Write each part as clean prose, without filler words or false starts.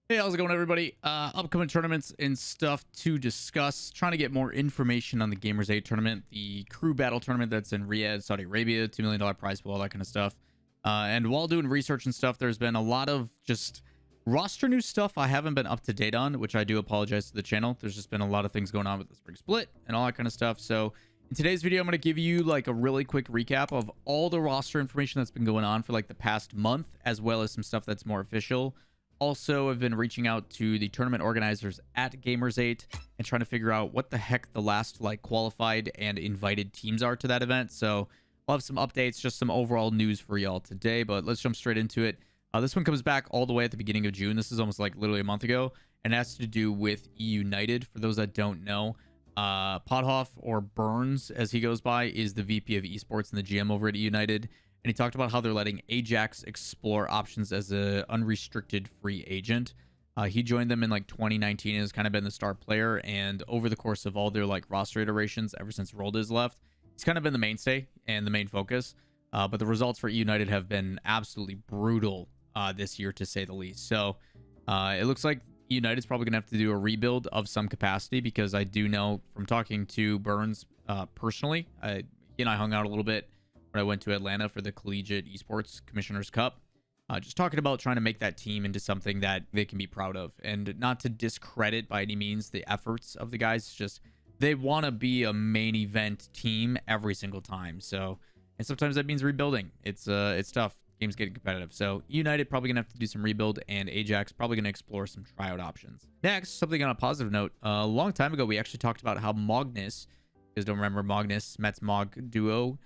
Hey, how's it going, everybody? Upcoming tournaments and stuff to discuss. Trying to get more information on the Gamers8 tournament, the crew battle tournament that's in Riyadh, Saudi Arabia, $2 million prize pool, all that kind of stuff. And while doing research and stuff, there's been a lot of just roster new stuff I haven't been up to date on, which I do apologize to the channel. There's just been a lot of things going on with the spring split and all that kind of stuff. So in today's video, I'm going to give you like a really quick recap of all the roster information that's been going on for like the past month, as well as some stuff that's more official. Also, I've been reaching out to the tournament organizers at Gamers8 and trying to figure out what the heck the last like qualified and invited teams are to that event. So I'll have some updates, just some overall news for y'all today, but let's jump straight into it. This one comes back all the way at the beginning of June. This is almost like literally a month ago, and it has to do with eUnited. For those that don't know, Pothoff, or Burns as he goes by, is the VP of esports and the GM over at eUnited. And he talked about how they're letting Ajax explore options as an unrestricted free agent. He joined them in like 2019 and has kind of been the star player. And over the course of all their like roster iterations, ever since Rolda's left, he's kind of been the mainstay and the main focus. But the results for eUnited have been absolutely brutal this year, to say the least. So it looks like eUnited's probably going to have to do a rebuild of some capacity, because I do know from talking to Burns personally, he and I hung out a little bit when I went to Atlanta for the Collegiate Esports Commissioners Cup, just talking about trying to make that team into something that they can be proud of, and not to discredit by any means the efforts of the guys. It's just they want to be a main event team every single time. So, and sometimes that means rebuilding. It's tough. Game's getting competitive. So United probably gonna have to do some rebuild, and Ajax probably gonna explore some tryout options. Next, something on a positive note. A long time ago, we actually talked about how Mognus, you guys don't remember Mognus, Mets Mog duo.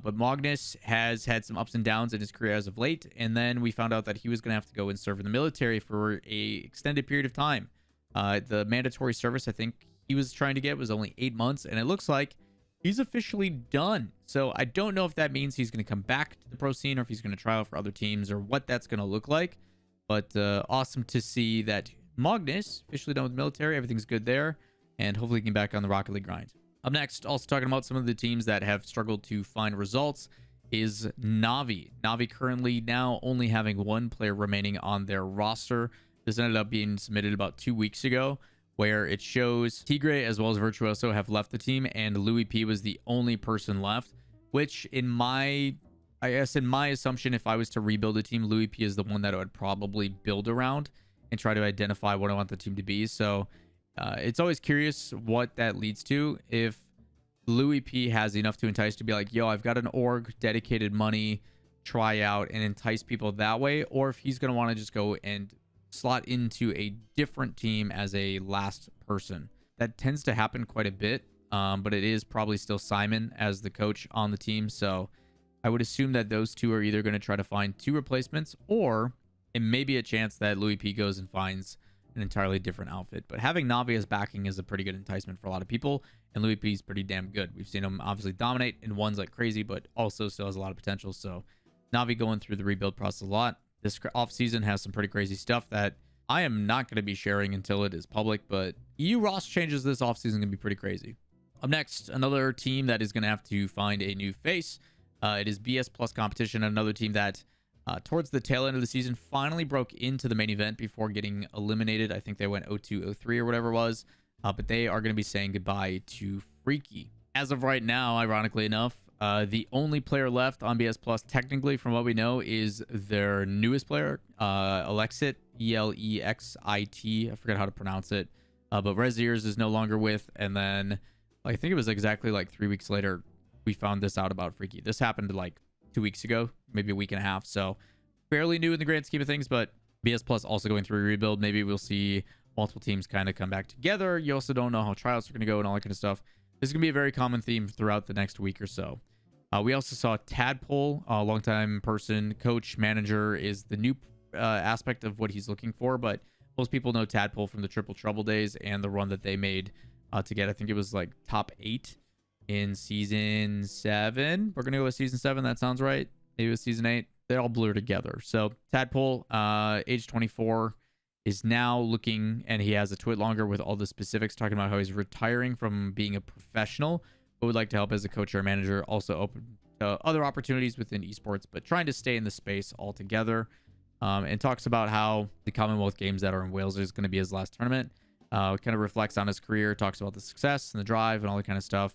But Mognus has had some ups and downs in his career as of late, and then we found out that he was going to have to go and serve in the military for a extended period of time. The mandatory service I think he was trying to get was only 8 months, and it looks like he's officially done. So I don't know if that means he's going to come back to the pro scene, or if he's going to try out for other teams, or what that's going to look like. But awesome to see that Mognus officially done with the military. Everything's good there, and hopefully he can get back on the Rocket League grind. Up next, also talking about some of the teams that have struggled to find results, is Navi. Navi currently now only having one player remaining on their roster. This ended up being submitted about 2 weeks ago, where it shows Tigre as well as Virtuoso have left the team, and Louis P was the only person left, which in my assumption, if I was to rebuild a team, Louis P is the one that I would probably build around and try to identify what I want the team to be. So it's always curious what that leads to. If Louis P has enough to entice to be like, yo, I've got an org, dedicated money, try out, and entice people that way, or if he's going to want to just go and slot into a different team as a last person. That tends to happen quite a bit, but it is probably still Simon as the coach on the team. So I would assume that those two are either going to try to find two replacements, or it may be a chance that Louis P goes and finds an entirely different outfit. But having Navi as backing is a pretty good enticement for a lot of people, and Louis P is pretty damn good. We've seen him obviously dominate in ones like crazy, but also still has a lot of potential. So Navi going through the rebuild process a lot. This offseason has some pretty crazy stuff that I am not going to be sharing until it is public, but EU Ross changes this offseason going to be pretty crazy. Up next, another team that is going to have to find a new face. It is BS Plus Competition, another team that towards the tail end of the season finally broke into the main event before getting eliminated. I think they went 0-2, 0-3 or whatever it was, but they are going to be saying goodbye to Freaky. As of right now, ironically enough, the only player left on BS Plus, technically, from what we know, is their newest player, Elexit, E-L-E-X-I-T. I forget how to pronounce it, but Reziers is no longer with, and then I think it was exactly like 3 weeks later we found this out about Freaky. This happened like 2 weeks ago, maybe a week and a half, so fairly new in the grand scheme of things. But BS Plus also going through a rebuild. Maybe we'll see multiple teams kind of come back together. You also don't know how tryouts are going to go and all that kind of stuff. This is going to be a very common theme throughout the next week or so. We also saw Tadpole, a longtime person, coach, manager, is the new aspect of what he's looking for. But most people know Tadpole from the Triple Trouble days and the run that they made to get, I think it was like top 8 in season 7. We're going to go with season 7. That sounds right. Maybe it was season 8. They all blur together. So Tadpole, age 24, is now looking, and he has a tweet longer with all the specifics, talking about how he's retiring from being a professional, but would like to help as a coach or manager, also open to other opportunities within esports, but trying to stay in the space altogether. and talks about how the Commonwealth Games that are in Wales is going to be his last tournament. Kind of reflects on his career, talks about the success and the drive and all that kind of stuff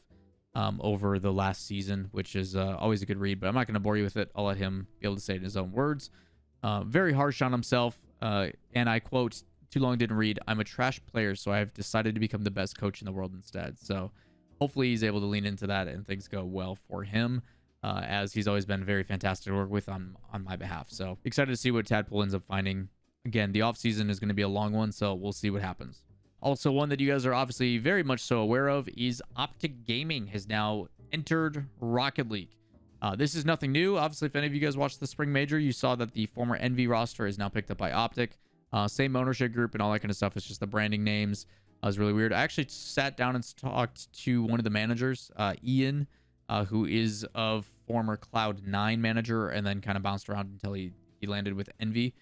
over the last season, which is always a good read, but I'm not going to bore you with it. I'll let him be able to say it in his own words. Very harsh on himself, and I quote, "Too long didn't read. I'm a trash player, so I've decided to become the best coach in the world instead." So hopefully he's able to lean into that and things go well for him, as he's always been very fantastic to work with on my behalf. So excited to see what Tadpole ends up finding. Again, the offseason is going to be a long one, so we'll see what happens. Also, one that you guys are obviously very much so aware of is Optic Gaming has now entered Rocket League. This is nothing new. Obviously, if any of you guys watched the Spring Major, you saw that the former Envy roster is now picked up by Optic. Same ownership group and all that kind of stuff. It's just the branding names. It was really weird. I actually sat down and talked to one of the managers, Ian, who is of former Cloud9 manager and then kind of bounced around until he landed with Envy.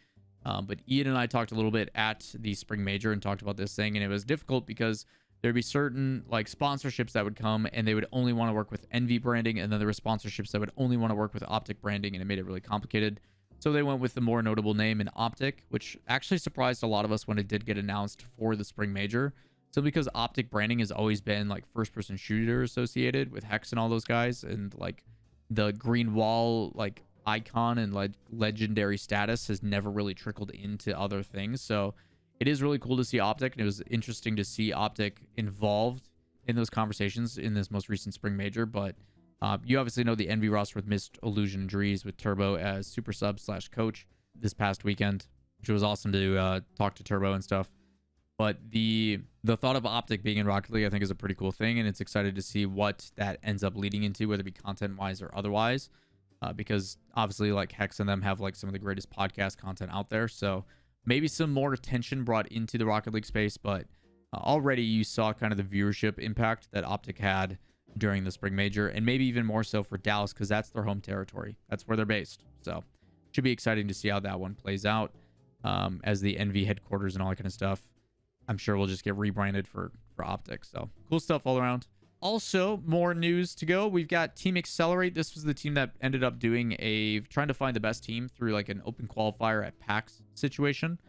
But Ian and I talked a little bit at the Spring Major and talked about this thing, and it was difficult because there'd be certain like sponsorships that would come and they would only want to work with Envy branding, and then there were sponsorships that would only want to work with Optic branding, and it made it really complicated. So they went with the more notable name in Optic, which actually surprised a lot of us when it did get announced for the Spring Major. So because Optic branding has always been like first-person shooter associated with Hex and all those guys, and like the green wall like icon and like legendary status has never really trickled into other things. So it is really cool to see Optic, and it was interesting to see Optic involved in those conversations in this most recent Spring Major. But you obviously know the Envy roster with Mist, Illusion, and Drees with Turbo as super sub / coach this past weekend, which was awesome to talk to Turbo and stuff. But the thought of Optic being in Rocket League, I think, is a pretty cool thing, and it's excited to see what that ends up leading into, whether it be content-wise or otherwise, because obviously, like, Hex and them have like some of the greatest podcast content out there. So maybe some more attention brought into the Rocket League space, but already you saw kind of the viewership impact that Optic had during the Spring Major, and maybe even more so for Dallas because that's their home territory. That's where they're based. So should be exciting to see how that one plays out as the Envy headquarters and all that kind of stuff. I'm sure we'll just get rebranded for Optic. So cool stuff all around. Also, more news to go. We've got Team Accelerate. This was the team that ended up doing trying to find the best team through like an open qualifier at PAX situation.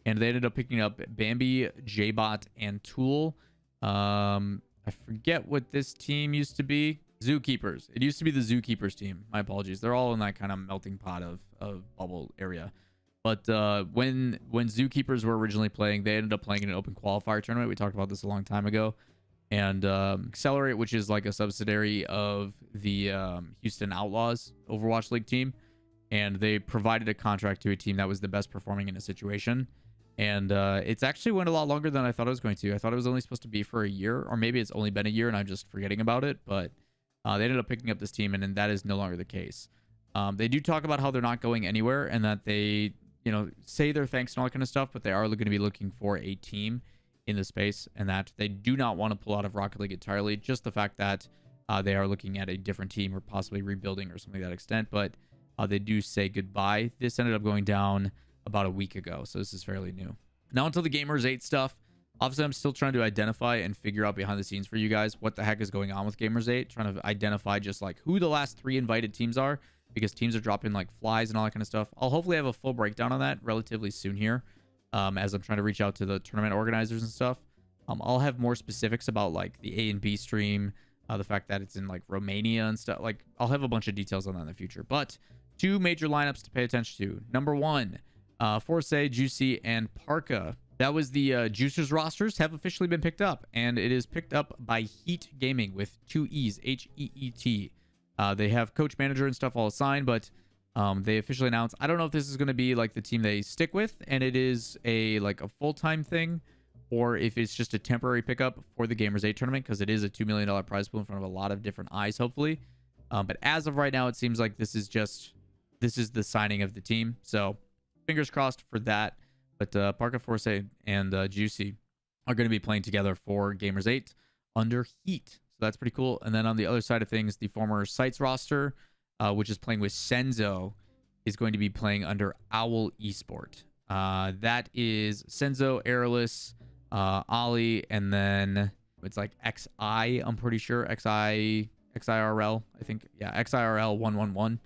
And they ended up picking up Bambi, Jbot, and Tool. I forget what this team used to be. Zookeepers. It used to be the Zookeepers team. My apologies. They're all in that kind of melting pot of bubble area. But when Zookeepers were originally playing, they ended up playing in an open qualifier tournament. We talked about this a long time ago. And Accelerate, which is like a subsidiary of the Houston Outlaws Overwatch League team. And they provided a contract to a team that was the best performing in a situation. And it's actually went a lot longer than I thought it was going to. I thought it was only supposed to be for a year, or maybe it's only been a year and I'm just forgetting about it. But they ended up picking up this team, and that is no longer the case. They do talk about how they're not going anywhere and that they, say their thanks and all that kind of stuff, but they are going to be looking for a team in the space, and that they do not want to pull out of Rocket League entirely. Just the fact that they are looking at a different team or possibly rebuilding or something to that extent, but they do say goodbye. This ended up going down about a week ago, so this is fairly new. Now until the Gamers8 stuff. Obviously, I'm still trying to identify and figure out behind the scenes for you guys what the heck is going on with Gamers8, trying to identify just like who the last 3 invited teams are, because teams are dropping like flies and all that kind of stuff. I'll hopefully have a full breakdown on that relatively soon here, as I'm trying to reach out to the tournament organizers and stuff. I'll have more specifics about like the A and B stream, the fact that it's in like Romania and stuff. Like, I'll have a bunch of details on that in the future. But 2 major lineups to pay attention to. Number 1, Force, Juicy, and Parka. That was the Juicers rosters have officially been picked up, and it is picked up by HEET Gaming with 2 E's, HEET. They have coach, manager, and stuff all assigned, but they officially announced. I don't know if this is going to be like the team they stick with, and it is a full-time thing, or if it's just a temporary pickup for the Gamers8 tournament, because it is a $2 million prize pool in front of a lot of different eyes, hopefully. But as of right now, it seems like this is the signing of the team. So fingers crossed for that. But Parka, Force, and Juicy are going to be playing together for Gamers8 under HEET. So that's pretty cool. And then on the other side of things, the former Sites roster, which is playing with Senzo, is going to be playing under LAWL Esport. That is Senzo, Airless, Ali, and then it's like XI, I'm pretty sure. XIRL, I think. Yeah, XIRL 111.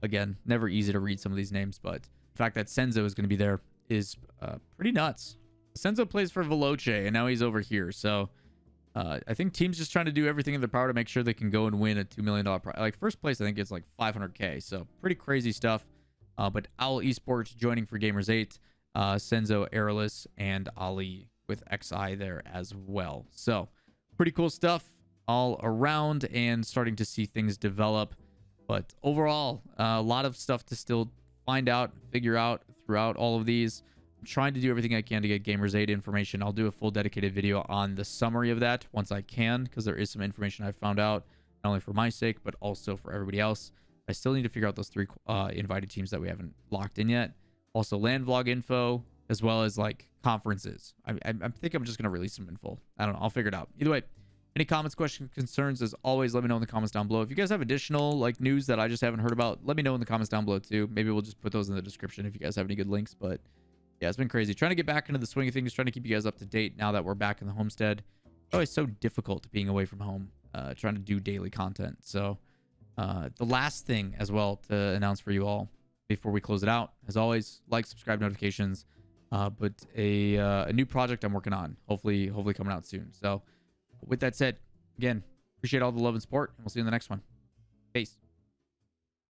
Again, never easy to read some of these names, but The fact that Senzo is going to be there is pretty nuts. Senzo plays for Veloce, and now he's over here. So I think teams just trying to do everything in their power to make sure they can go and win a $2 million prize. Like first place, I think it's like 500K. So pretty crazy stuff. But LAWL Esports joining for Gamers8, Senzo, Airless, and Ali with XI there as well. So pretty cool stuff all around and starting to see things develop. But overall, a lot of stuff to still find out, figure out throughout all of these. I'm trying to do everything I can to get Gamers8 information. I'll do a full dedicated video on the summary of that once I can, because there is some information I found out, not only for my sake, but also for everybody else. I still need to figure out those 3 invited teams that we haven't locked in yet. Also land vlog info, as well as like conferences. I think I'm just going to release some info. I don't know. I'll figure it out. Either way, any comments, questions, concerns, as always, let me know in the comments down below. If you guys have additional like news that I just haven't heard about, let me know in the comments down below too. Maybe we'll just put those in the description if you guys have any good links. But yeah, it's been crazy. Trying to get back into the swing of things, trying to keep you guys up to date now that we're back in the homestead. It's always so difficult being away from home, trying to do daily content. So the last thing as well to announce for you all before we close it out, as always, like, subscribe, notifications. But a new project I'm working on, hopefully coming out soon. So with that said, again, appreciate all the love and support, and we'll see you in the next one. Peace.